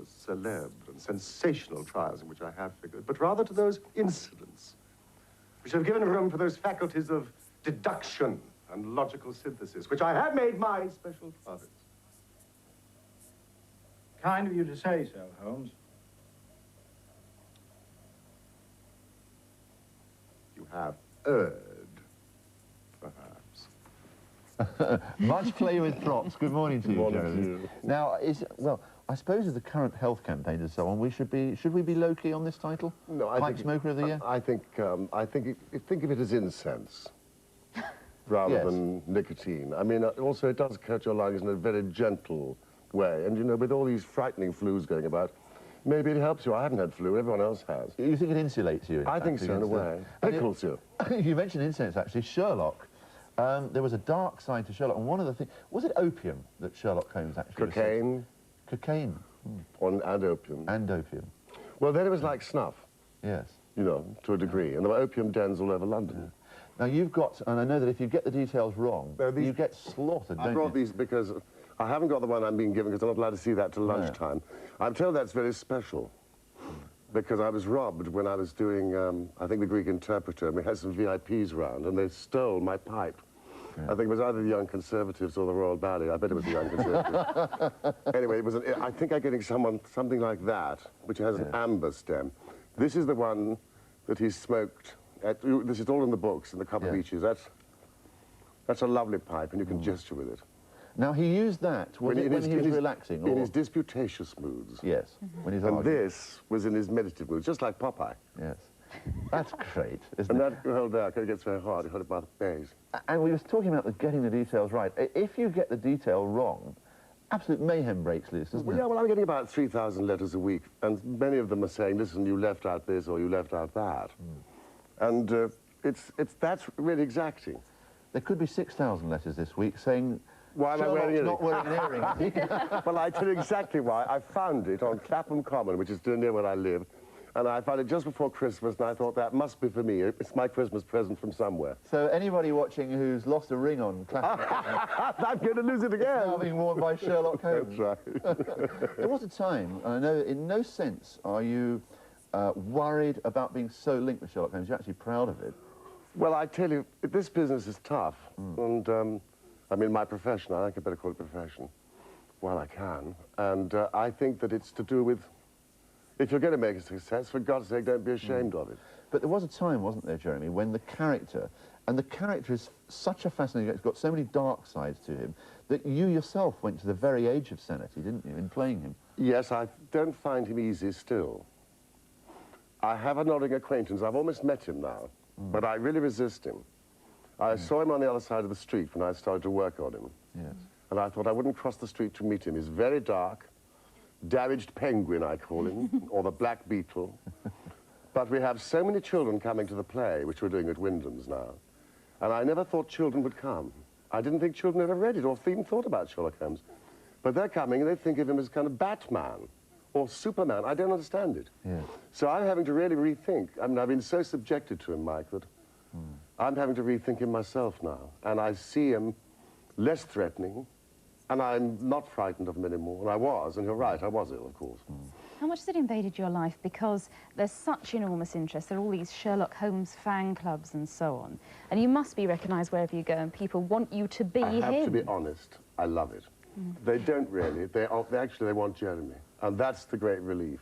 célèbre and sensational trials in which I have figured, but rather to those incidents which have given room for those faculties of deduction and logical synthesis, which I have made my special province. Kind of you to say so, Holmes. You have erred, perhaps. Much play with props. Good morning to you, Good morning Jeremy. to you. Now, well, I suppose with the current health campaigns and so on, should we be low-key on this title? No, Pipe Smoker of the Year? I think of it as incense rather than nicotine. I mean, also it does coat your lungs in a very gentle way. And, you know, with all these frightening flus going about, maybe it helps you. I haven't had flu, everyone else has. You think it insulates you? I think so, in a way. Pickles you. You mentioned incense, actually. Sherlock. There was a dark side to Sherlock, and one of the things... Was it opium that Sherlock Holmes actually... Cocaine. Cocaine. And opium. And opium. Well, then it was like snuff. Yes. You know, to a degree. And there were opium dens all over London. Yeah. Now, you've got... And I know that if you get the details wrong, you get slaughtered, don't you? I brought these because... I haven't got the one I'm being given because I'm not allowed to see that till lunchtime. I'm told that's very special because I was robbed when I was doing, I think, the Greek Interpreter, and we had some VIPs round, and they stole my pipe. Yeah. I think it was either the Young Conservatives or the Royal Ballet. I bet it was the Young Conservatives. Anyway, it was I think I'm getting something like that, which has an amber stem. This is the one that he smoked. This is all in the books, in the Copper Beeches. That's a lovely pipe, and you can gesture with it. Now, he used that when he was relaxing? In his disputatious moods. Yes, when he's and arguing. this was in his meditative moods, just like Popeye. Yes. That's great, isn't and it? And that you hold there, because it gets very hard, you hold it by the base. And we were talking about getting the details right. If you get the detail wrong, absolute mayhem breaks loose, doesn't it? Yeah, well, I'm getting about 3,000 letters a week, and many of them are saying, listen, you left out this or you left out that. And that's really exacting. There could be 6,000 letters this week saying... Why am I wearing earrings? Not wearing earrings. Well, I tell you exactly why. I found it on Clapham Common, which is near where I live, and I found it just before Christmas, and I thought that must be for me. It's my Christmas present from somewhere. So anybody watching who's lost a ring on Clapham Common... I'm going to lose it again. It's now being worn by Sherlock Holmes. That's right. There was a time, and I know in no sense are you worried about being so linked with Sherlock Holmes. You're actually proud of it. Well, I tell you, this business is tough, and... I mean, my profession, I think I better call it profession, while I can. And I think that it's to do with, if you're going to make a success, for God's sake, don't be ashamed of it. But there was a time, wasn't there, Jeremy, when the character, and the character is such a fascinating, it's got so many dark sides to him, that you yourself went to the very age of sanity, didn't you, in playing him? Yes, I don't find him easy still. I have a nodding acquaintance. I've almost met him now, but I really resist him. I saw him on the other side of the street when I started to work on him. Yes. And I thought I wouldn't cross the street to meet him. He's very dark, damaged penguin, I call him, or the black beetle. But we have so many children coming to the play, which we're doing at Wyndham's now. And I never thought children would come. I didn't think children ever read it or even thought about Sherlock Holmes. But they're coming and they think of him as kind of Batman or Superman. I don't understand it. Yes. So I'm having to really rethink. I mean, I've been so subjected to him, Mike, that I'm having to rethink him myself now. And I see him less threatening, and I'm not frightened of him anymore. And I was, and you're right, I was ill, of course. How much has it invaded your life? Because there's such enormous interest. There are all these Sherlock Holmes fan clubs and so on. And you must be recognised wherever you go, and people want you to be him. I have to be honest, I love it. They don't really. They want Jeremy. And that's the great relief.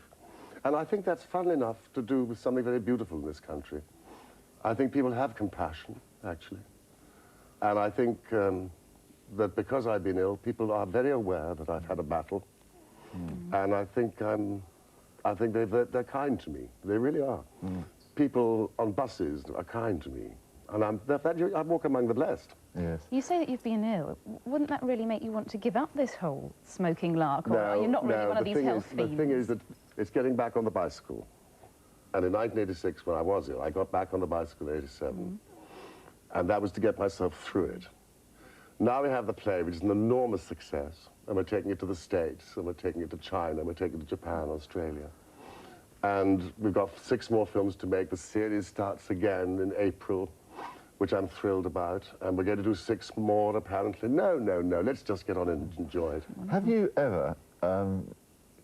And I think that's, funnily enough, to do with something very beautiful in this country. I think people have compassion, actually. And I think that because I've been ill, people are very aware that I've had a battle. And I think they're kind to me. They really are. People on buses are kind to me. And I walk among the blessed. Yes. You say that you've been ill. Wouldn't that really make you want to give up this whole smoking lark? Or are you not really one of these health fiends? The thing is that it's getting back on the bicycle. And in 1986, when I was ill, I got back on the bicycle in 87. And that was to get myself through it. Now we have the play, which is an enormous success. And we're taking it to the States, and we're taking it to China, and we're taking it to Japan, Australia. And we've got 6 more films to make. The series starts again in April, which I'm thrilled about. And we're going to do 6 more, apparently. No, let's just get on and enjoy it. Have you ever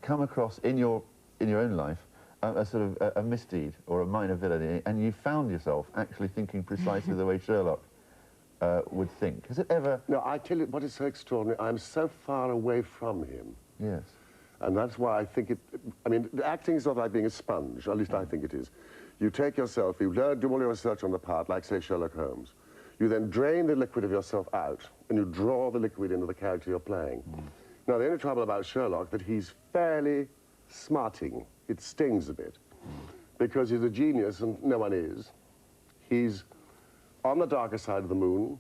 come across in your own life a sort of a misdeed or a minor villainy, and you found yourself actually thinking precisely the way Sherlock would think. Has it ever... No, I tell you what is so extraordinary. I'm so far away from him. Yes. And that's why I think it... I mean, acting is not like being a sponge, at least I think it is. You take yourself, you learn, do all your research on the part, like, say, Sherlock Holmes. You then drain the liquid of yourself out, and you draw the liquid into the character you're playing. Now, the only trouble about Sherlock that he's fairly smarting. It stings a bit, because he's a genius, and no one is. He's on the darker side of the moon.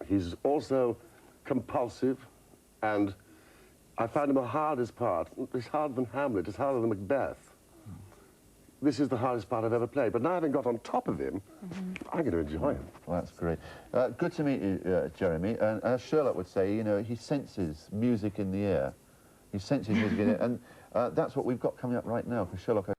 He's also compulsive, and I find him the hardest part. It's harder than Hamlet, it's harder than Macbeth. This is the hardest part I've ever played, but now having got on top of him, I'm going to enjoy him. Well, that's great. Good to meet you, Jeremy. And as Sherlock would say, you know, he senses music in the air. He senses music in the air, and that's what we've got coming up right now for Sherlock.